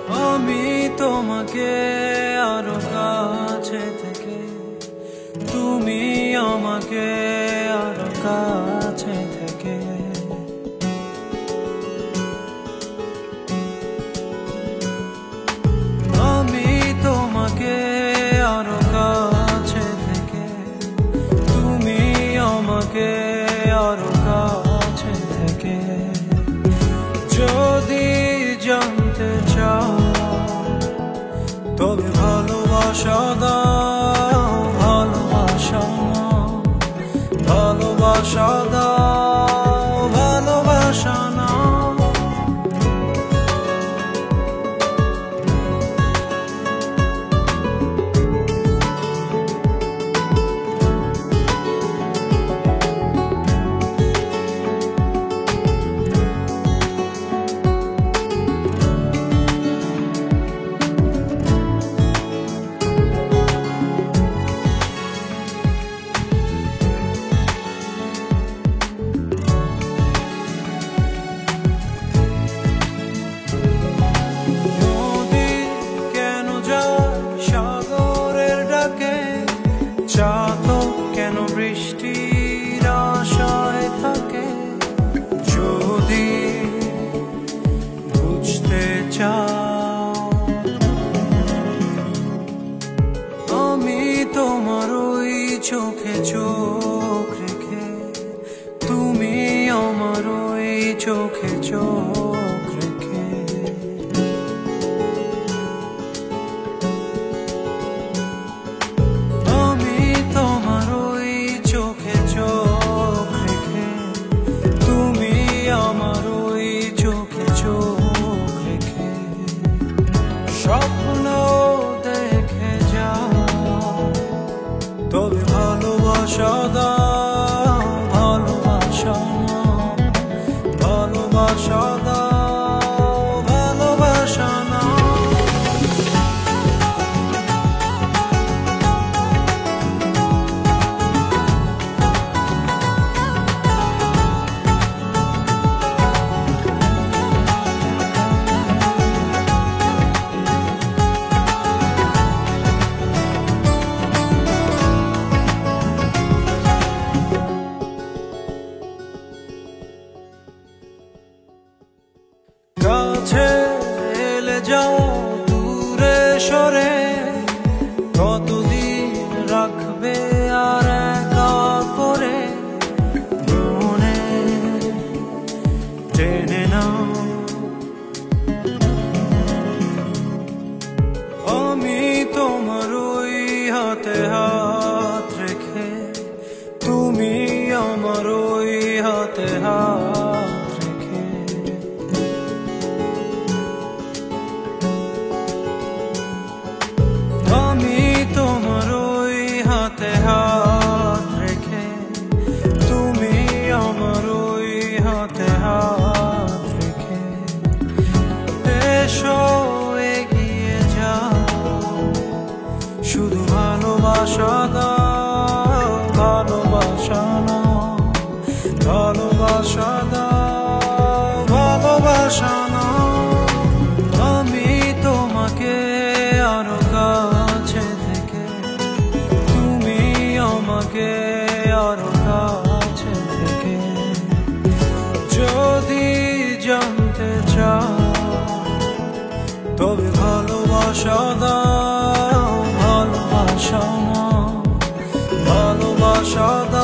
আমি তোমাকে আরো কাছে থেকে, তুমি আমাকে আরো কাছে থেকে। আমি তোমাকে আরো কাছে থেকে, তুমি আমাকে আরো কাছে থেকে। যদি জানতে চাও তবে ভালোবাসা দাও, ভালোবাসা নাও, ভালোবাসা দাও, ভালোবাসা নাও। চাতক কেন বৃষ্টির আশায় থাকে? যদি বুঝতে চাও, আমি তোমার ওই চোখে চোখ রেখে, তুমি আমার ওই চোখে চোখ রেখে। স্বপ্ন দেখে যাও, তবে ভালোবাসা দাও, ভালোবাসা নাও, ভালোবাসা দাও, ভালোবাসা নাও। কাছে এলে যাও, দূরে সরে কতদিন রাখবে আর একা করে? মনে টেনে নাও, আমি তোমার ওই হাতে হাত রেখে, তুমি আমার ওই হাতে হাত রেখে। আমি তোমার ওই হাতে হাত রেখে, তুমি আমার ওই হাতে হাত রেখে। এসো এগিয়ে যাও, শুধু ভালোবাসা দাও, ভালোবাসা নাও, ভালোবাসা দাও, ভালোবাসা নাও। আমি তোমাকে আরো কাছে থেকে, তুমি আমাকে আরো কাছে থেকে। যদি জানতে চাও তবে ভালোবাসা দাও, ভালোবাসা নাও, ভালোবাসা দাও।